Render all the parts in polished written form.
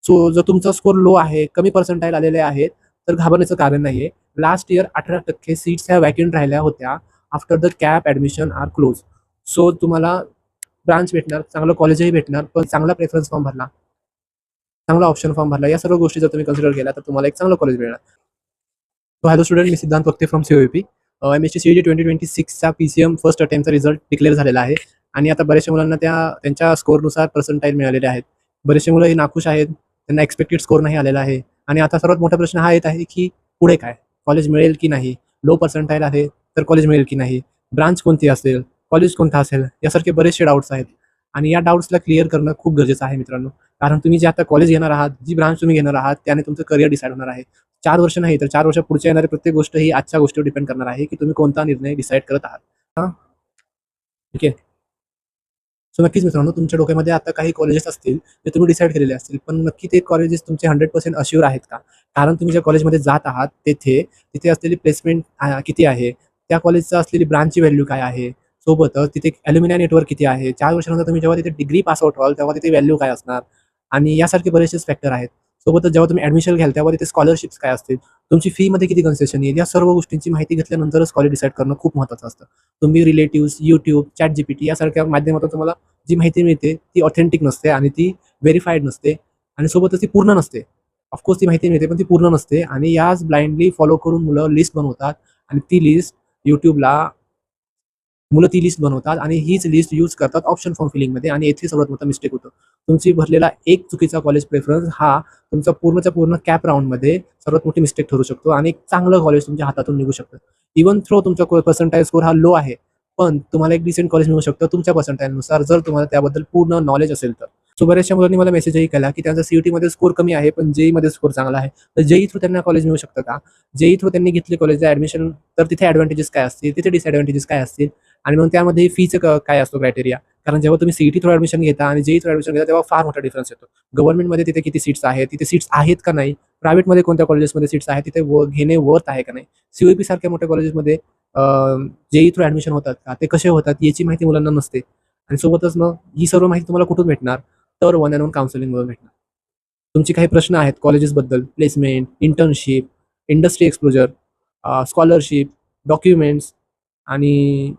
So जर तुमचा score low आहे, कमी पर्सेंटाईल आलेले आहेत, तर घाबरण्याचं कारण नाहीये. लास्ट इयर 18% सीट्स ह्या वॅकंट राहिल्या होत्या. After the CAP admission are close. So तुम्हाला ब्रांच भेटणार, चांगलं कॉलेजही भेटणार, पण चांगला प्रेफरन्स फॉर्म भरला, चांगला ऑप्शन फॉर्म भरला, या सर्व गोष्टी जर तुम्ही कन्सिडर केल्या, तर तुम्हाला एक चांगलं कॉलेज मिळणार. तो हॅलो स्टुडंट, मी Siddhant Vakte from COEP. MSc CET 2026चा PCM फर्स्ट अटेम्प्टचा रिझल्ट डिक्लेअर झालेला आहे आणि आता बऱ्याचशा मुलांना त्यांच्या स्कोरनुसार पर्सेंटाईल मिळालेले आहेत. बरेचसे मुलं हे नाखुश आहेत, त्यांना एक्सपेक्टेड स्कोर नाही आलेला आहे आणि आता सर्वात मोठा प्रश्न हा येत आहे की पुढे काय, कॉलेज मिळेल की नाही, लो पर्सेंटाईल आहे तर कॉलेज मिळेल की नाही, ब्रांच कोणती असेल, कॉलेज कोणता असेल, यासारखे बरेचसे डाऊट्स आहेत आणि या डाऊट्सला क्लिअर करणं खूप गरजेचं आहे मित्रांनो. कारण तुम्ही जे आता कॉलेज घेणार आहात, जी ब्रांच तुम्ही घेणार आहात, त्याने तुमचं करिअर डिसाईड होणार आहे. 4 वर्ष नाही तर 4 वर्ष पुढच्या येणारी प्रत्येक गोष्ट ही आजच्या गोष्टीवर डिपेंड करणार आहे की तुम्ही कोणता निर्णय डिसाईड करत आहात. हां, ठीक आहे. सो नक्कीच मित्रांनो, तुमच्या डोक्यामध्ये आता काही कॉलेजेस असतील जे तुम्ही डिसाईड केलेले असतील, पण नक्की ते कॉलेजेस तुमचे 100% अश्युअर आहेत का? कारण तुम्ही ज्या कॉलेजमध्ये जात आहात तिथे असलेली प्लेसमेंट किती आहे? त्या कॉलेजचं असलेली ब्रांचची व्हॅल्यू काय आहे? सोबतच तिथे ॲल्युमिनाय नेटवर्क किती आहे? 4 वर्षानंतर तुम्ही जेव्हा तिथे डिग्री पास आउट व्हाल, तेव्हा तिथे व्हॅल्यू काय असणार? आणि यासारखे बरेचसेच फॅक्टर आहेत. सोबतच जेव्हा तुम्ही ॲडमिशन घ्याल, तेव्हा तिथे स्कॉलरशिप्स काय असतील? तुमची फीमध्ये किती कन्सेशन येईल? या सर्व गोष्टींची माहिती घेतल्यानंतरच कॉलेज डिसाईड करणं खूप महत्त्वाचं असतं. तुम्ही रिलेटिव्हज, YouTube, ChatGPT यासारख्या माध्यमातून तुम्हाला जी माहिती मिळते ती ऑथेंटिक नसते आणि ती व्हेरिफाईड नसते आणि सोबतच ती पूर्ण नसते. ऑफकोर्स ती माहिती मिळते, पण ती पूर्ण नसते आणि याच ब्लाइंडली फॉलो करून लिस्ट बनवतात आणि ती लिस्ट YouTubeला मुलं ती लिस्ट बनवतात आणि हीच लिस्ट यूज करतात ऑप्शन फॉर्म फिलिंगमध्ये आणि येथे सर्वात मोठा मिस्टेक होतो. तुमची भरलेला एक चुकीचा कॉलेज प्रेफरन्स हा तुमचा पूर्णच्या पूर्ण कॅप राउंडमध्ये सर्वात मोठी मिस्टेक ठरू शकतो आणि एक चांगलं कॉलेज तुमच्या हातातून निघू शकतं. इव्हन थ्रो तुमचा पर्सेंटाइल स्कोर हा लो आहे, पण तुम्हाला एक डिसेंट कॉलेज मिळू शकतं तुमच्या पर्सेंटाइलनुसार, जर तुम्हाला त्याबद्दल पूर्ण नॉलेज असेल तर. सो बऱ्याचशा मुलांनी मला मेसेजही केला की त्यांचा CETमध्ये स्कोर कमी आहे, पण JEEमध्ये स्कोर चांगला आहे. तर JEE थ्रू त्यांना कॉलेज मिळू शकतं का? JEE थ्रू त्यांनी घेतले कॉलेजला ॲडमिशन, तर तिथे ॲडव्हांटेजेस काय असतील, तिथे डिसॲडव्हांटेजेस काय असतील आणि मग त्यामध्ये फीचं काय असतो क्रायटेरिया. कारण जेव्हा तुम्ही CET थ्रू ॲडमिशन घेता आणि JEE थ्रू ॲडमिशन घेता, तेव्हा फार मोठा डिफरन्स येतो. गव्हर्नमेंटमध्ये तिथे किती सीट्स आहेत, तिथे सीट्स आहेत का नाही, प्रायव्हेटमध्ये कोणत्या कॉलेजेसमध्ये सीट्स आहेत, तिथे घेणे वर्थ आहे का नाही, COEP सारख्या मोठ्या कॉलेजेसमध्ये JEE थ्रू ॲडमिशन होतात का, ते कसे होतात याची माहिती मुलांना नसते आणि सोबतच मग ही सर्व माहिती तुम्हाला कुठून भेटणार, तर वन अँड वन काउन्सिलिंगमधून भेटणार. तुमची काही प्रश्न आहेत कॉलेजेसबद्दल, placement, internship, industry exposure, scholarship, documents आणि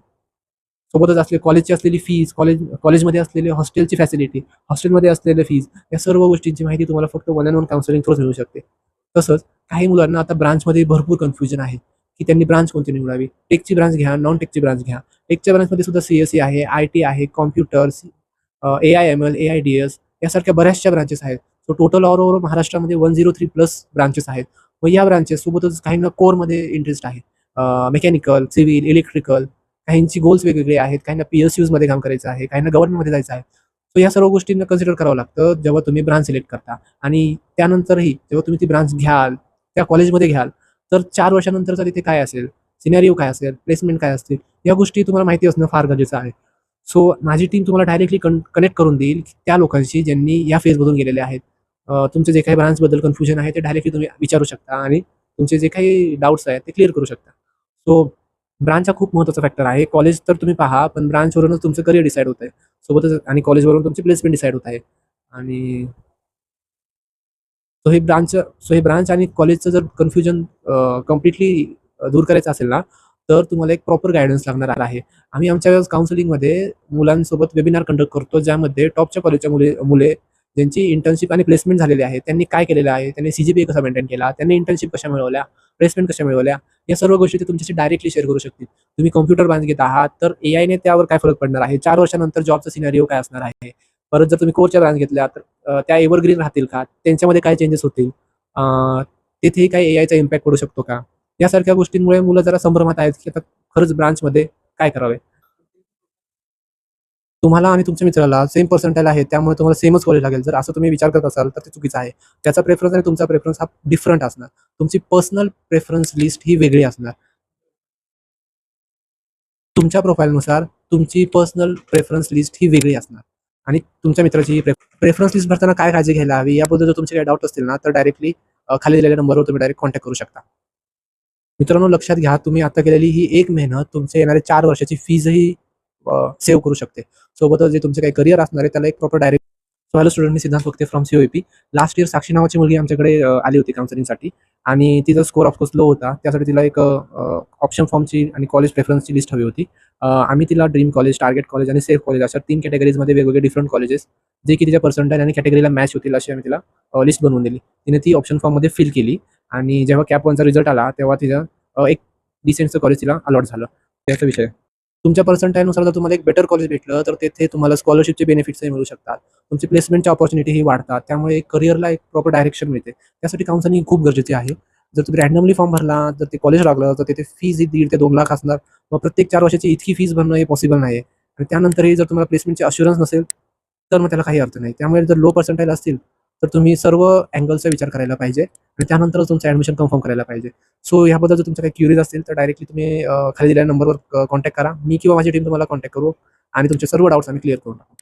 सोबतच असले कॉलेजची असलेली फीज, कॉलेजमध्ये असलेली हॉस्टेलची फॅसिलिटी, हॉस्टेलमध्ये असलेले फीज, या सर्व गोष्टींची माहिती तुम्हाला फक्त वन अँड वन काउन्सिलिंग थ्रूच मिळू शकते. तसंच काही मुलांना आता ब्रांचमध्ये भरपूर कन्फ्युजन आहे की त्यांनी ब्रांच कोणती निवडावी. टेकची ब्रांच घ्या, नॉन टेकची ब्रांच घ्या. टेकच्या ब्रांचमध्ये सुद्धा CSE आहे, IT आहे, कॉम्प्युटर्स, AI/ML, AIDS यासारख्या बऱ्याचशा ब्रांचेस आहेत. सो टोटल ऑल ओव्हर महाराष्ट्रामध्ये 103 प्लस ब्रांचेस आहेत. मग या ब्रांचेस सोबतच काहींना कोरमध्ये इंटरेस्ट आहे. मेकॅनिकल, सिव्हिल, इलेक्ट्रिकल, काहींची गोल्स वेगवेगळे आहेत, काहींना PSUजमध्ये काम करायचं आहे, काहींना गव्हर्नमेंटमध्ये जायचं आहे. सो या सर्व गोष्टींना कन्सिडर करावं लागतं जेव्हा तुम्ही ब्रांच सिलेक्ट करता आणि त्यानंतरही जेव्हा तुम्ही ती ब्रांच घ्याल, त्या कॉलेजमध्ये घ्याल, तर 4 वर्षानंतरचा तिथे काय असेल, सिनेरिओ काय असेल, प्लेसमेंट काय असतील, या गोष्टी तुम्हाला माहिती असणं फार गरजेचं आहे. सो माझी टीम तुम्हाला डायरेक्टली कनेक्ट करून देईल त्या लोकांशी ज्यांनी या फेजमधून गेलेले आहेत. तुमचे जे काही ब्रांचबद्दल कन्फ्युजन आहे ते डायरेक्टली तुम्ही विचारू शकता आणि तुमचे जे काही डाऊट्स आहेत ते क्लिअर करू शकता. सो ब्रांच हा खूप महत्त्वाचा फॅक्टर आहे. कॉलेज तर तुम्ही पहा, पण ब्रांचवरूनच तुमचं करिअर डिसाईड होतंय. सोबतच आणि कॉलेजवरून तुमची प्लेसमेंट डिसाईड होत आहे आणि सो हे ब्रांच आणि कॉलेजचं जर कन्फ्युजन कंप्लीटली दूर करायचं असेल ना, तर तुम्हाला एक प्रॉपर गाईडन्स लागणार आहे. आम्ही आमच्या काउन्सिलिंगमध्ये मुलांसोबत वेबिनार कंडक्ट करतो, ज्यामध्ये टॉपच्या कॉलेजच्या मुले ज्यांची इंटर्नशिप आणि प्लेसमेंट झालेली आहे, त्यांनी काय केलेलं आहे, त्यांनी CGPA कसा मेंटेन केला, त्यांनी इंटर्नशिप कशा मिळवल्या, प्लेसमेंट कशा मिळवल्या, या सर्व गोष्टी ते तुमच्याशी डायरेक्टली शेअर करू शकतील. तुम्ही कॉम्प्युटर ब्रांच घेत आहात, तर AIने त्यावर काय फरक पडणार आहे, 4 वर्षानंतर जॉबचा सिनारिओ काय असणार आहे. परत जर तुम्ही कोरच्या ब्रांच घेतल्या, तर त्या एव्हरग्रीन राहतील का, त्यांच्यामध्ये काय चेंजेस होतील, तिथेही काही AIचा इम्पॅक्ट पडू शकतो का, यासारख्या गोष्टींमुळे मुलं जरा संभ्रमात आहेत की आता खरंच ब्रांचमध्ये काय करावे. तुम्हाला आणि तुमच्या मित्राला सेम पर्सेंटाईल आहे, त्यामुळे तुम्हाला सेमच कॉलेज लागेल. जर असं तुम्ही विचार करत असाल, तर ते चुकीचं आहे. त्याचा प्रेफरन्स आणि तुमचा प्रेफरन्स हा डिफरंट असणार. तुमची पर्सनल प्रेफरन्स लिस्ट ही वेगळी असणार. तुमच्या प्रोफाईलनुसार तुमची पर्सनल प्रेफरन्स लिस्ट ही वेगळी असणार आणि तुमच्या मित्राची प्रेफरन्स लिस्ट भरताना काय काळजी घ्यायला हवी, याबद्दल जर तुमचे काही डाऊट असतील ना, तर डायरेक्टली खाली दिलेल्या नंबरवर तुम्ही डायरेक्ट कॉन्टॅक्ट करू शकता. मित्रांनो, लक्षात घ्या, तुम्ही आता केलेली ही एक मेहनत तुमच्या येणाऱ्या 4 वर्षाची फीजही सेव्ह करू शकते. सोबतच जे तुमचे काही करिअर असणार आहे, त्याला एक प्रॉपर सो हॅलो स्टुडंट, मी Siddhant Vakte from COEP. Last year साक्षी नावाची मुलगी आमच्याकडे आली होती काउन्सिलिंगसाठी आणि तिचा स्कोर ऑफकोर्स लो होता. त्यासाठी तिला एक ऑप्शन फॉर्मची आणि कॉलेज प्रेफरन्सची लिस्ट हवी होती. आम्ही तिला ड्रीम कॉलेज, टार्गेट कॉलेज आणि सेफ कॉलेज अशा 3 कॅटेगरीजमध्ये वेगवेगळे डिफरंट कॉलेजेस जे की तिच्या पर्सेंटाईल आणि कॅटेगरीला मॅच होतील अशी आम्ही तिला लिस्ट बनवून दिली. तिने ती ऑप्शन फॉर्ममध्ये फिल केली आणि जेव्हा कॅप 1चा रिझल्ट आला तेव्हा तिचं एक डिसेंटचं कॉलेज तिला अलॉट झालं. त्याचा विषय. तुमच्या पर्सेंटाईलनुसार जर तुम्हाला एक बेटर कॉलेज भेटलं तर तिथे तुम्हाला स्कॉलरशिपचे बेनिफिट्सही मिळू शकतात. तुमची प्लेसमेंटच्या अपॉर्च्युनिटीही वाढतात. त्यामुळे करिअरला एक प्रॉपर डायरेक्शन मिळते. त्यासाठी काउन्सिलिंग खूप गरजेची आहे. जर तुम्ही रँडमली फॉर्म भरला, जर ते कॉलेज लागलं, तर तिथे फीज ही 1.5 ते 2 लाख असणार. मग प्रत्येक 4 वर्षाची इतकी फीज भरणं हे पॉसिबल नाही आहे. आणि त्यानंतरही जर तुम्हाला प्लेसमेंटची अश्युरन्स नसेल, तर मग त्याला काही अर्थ नाही. त्यामुळे जर लो पर्सेंटाईल असतील, तर तुम्ही सर्व अँगल्सचा विचार करायला पाहिजे आणि त्यानंतरच तुमचं ॲडमिशन कन्फर्म करायला पाहिजे. सो ह्याबद्दल जर तुमच्या काही क्युरीज असतील, तर डायरेक्टली तुम्ही खाली दिलेल्या नंबरवर कॉन्टॅक्ट करा. मी किंवा माझी टीम तुम्हाला कॉन्टॅक्ट करू आणि तुमचे सर्व डाउट्स आम्ही क्लिअर करून टाकू.